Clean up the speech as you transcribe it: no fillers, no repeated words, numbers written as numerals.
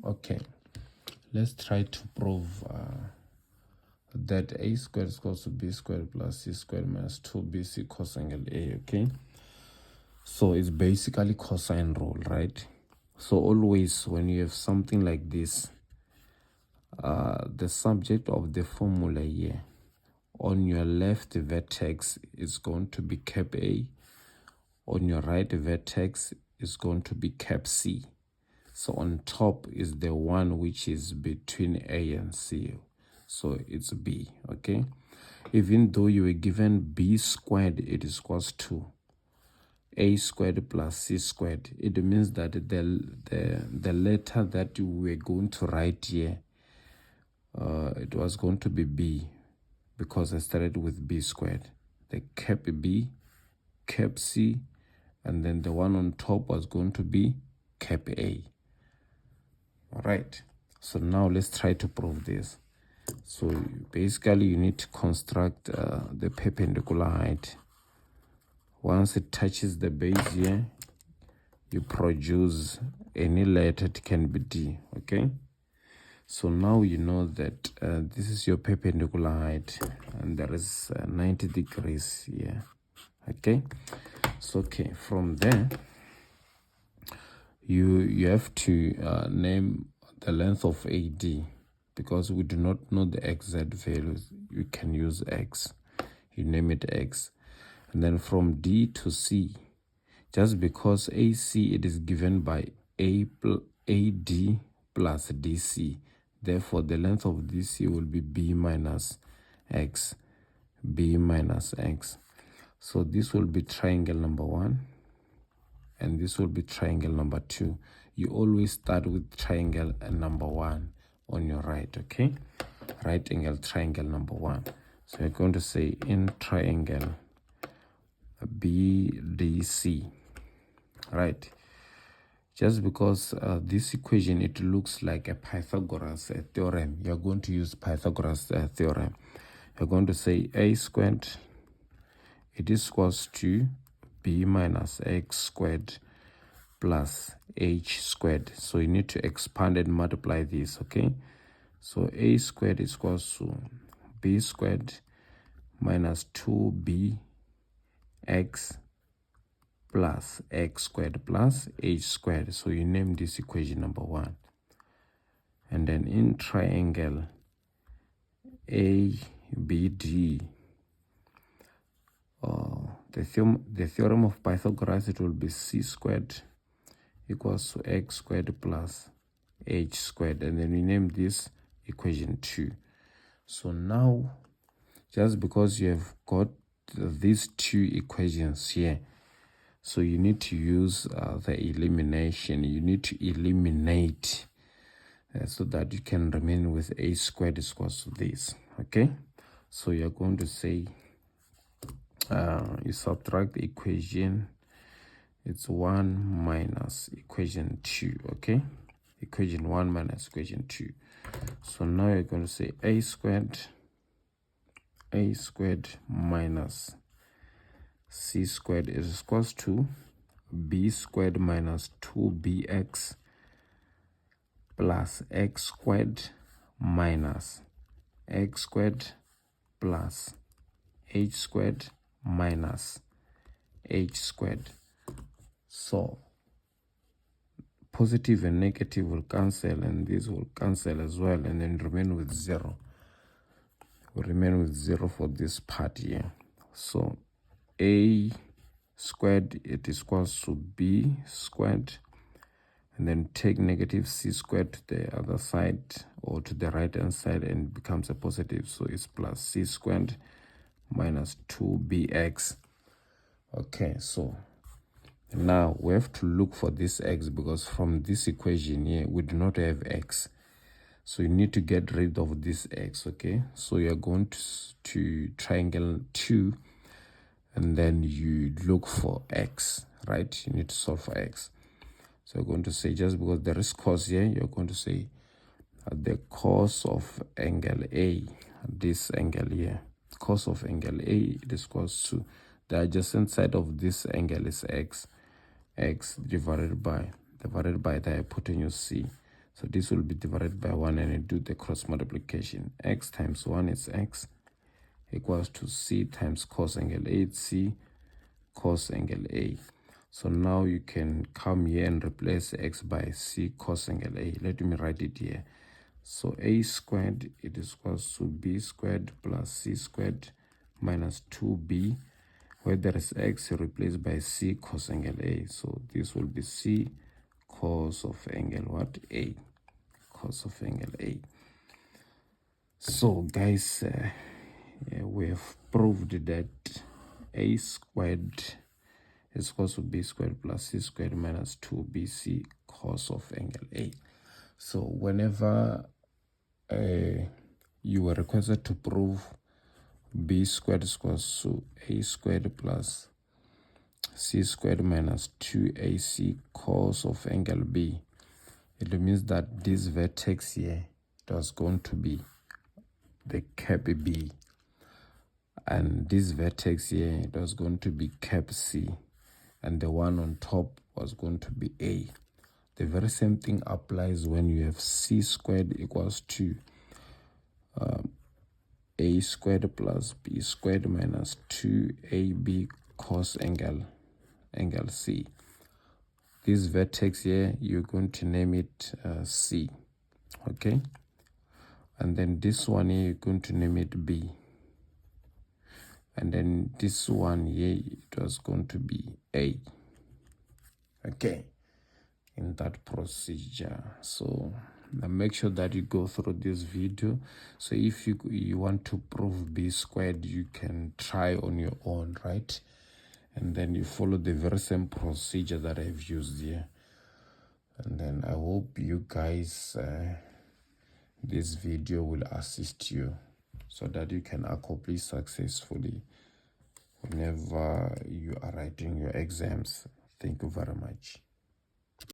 Okay, let's try to prove that a squared is equal to b squared plus c squared minus 2bc cos angle a. Okay, so it's basically cosine rule, right? So always when you have something like this, the subject of the formula here on your left vertex is going to be cap a, on your right vertex is going to be cap c. So on top is the one which is between a and c, so it's b. Okay, even though you were given b squared, it is equals to a squared plus c squared. It means that the letter that you were going to write here, it was going to be b, because I started with b squared. The cap b, cap c, and then the one on top was going to be cap a. All right, so now let's try to prove this. So basically you need to construct the perpendicular height. Once it touches the base here, you produce any letter. It can be d. Okay, so now you know that this is your perpendicular height, and there is 90 degrees here. Okay, so okay, from there you have to name the length of AD, because we do not know the exact values. You can use x, you name it x. And then from D to C, just because AC it is given by AD plus DC, therefore the length of DC will be B minus x, B minus x. So this will be triangle number 1, and this will be triangle number 2. You always start with triangle number 1 on your right. Okay, right angle triangle number 1. So you're going to say in triangle BDC, right? Just because this equation, it looks like a Pythagoras theorem, you're going to use Pythagoras theorem. You're going to say a squared, it is equals to b minus x squared plus h squared. So you need to expand and multiply this. Okay, so a squared is equals to b squared minus 2b x plus x squared plus h squared. So you name this equation number 1. And then in triangle ABD, the theorem of Pythagoras, it will be c squared equals to x squared plus h squared, and then we name this equation 2. So now, just because you have got these two equations here, so you need to use the elimination. You need to eliminate so that you can remain with a squared is equals to this. Okay, so you're going to say you subtract the equation, it's 1 minus equation 2. Okay, equation 1 minus equation 2. So now you're going to say a squared minus c squared is equals to b squared minus 2bx plus x squared minus x squared plus h squared minus h squared. So positive and negative will cancel, and this will cancel as well, and then remain with 0. Will remain with 0 for this part here. So a squared, it is equals to b squared, and then take negative c squared to the other side or to the right hand side, and it becomes a positive. So it's plus c squared minus 2bx. Okay, so now we have to look for this x, because from this equation here we do not have x, so you need to get rid of this x. Okay, so you're going to triangle 2, and then you look for x, right? You need to solve for x. So you're going to say, just because there is cos here, you're going to say the cos of angle A, this angle here, cos of angle A, it is equals to the adjacent side of this angle is x divided by the hypotenuse c. So this will be divided by 1 and you do the cross multiplication. X times 1 is x equals to c times cos angle A. It's c cos angle A. So now you can come here and replace x by c cos angle A. Let me write it here. So a squared, it is equals to b squared plus c squared minus 2b, where there is x replaced by c cos angle A. So this will be c cos of angle what? A. Cos of angle A. So guys, we have proved that a squared is equal to b squared plus c squared minus 2bc cos of angle A. So whenever you were requested to prove b squared is equal to a squared plus c squared minus 2ac cos of angle B, it means that this vertex here, it was going to be the cap B, and this vertex here, it was going to be cap C, and the one on top was going to be A. The very same thing applies when you have c squared equals to a squared plus b squared minus 2ab cos angle C. This vertex here, you're going to name it C, okay? And then this one here, you're going to name it B. And then this one here, it was going to be A, okay? In that procedure. So now make sure that you go through this video. So if you want to prove b squared, you can try on your own, right? And then you follow the very same procedure that I've used here. And then I hope you guys, this video will assist you so that you can accomplish successfully whenever you are writing your exams. Thank you very much.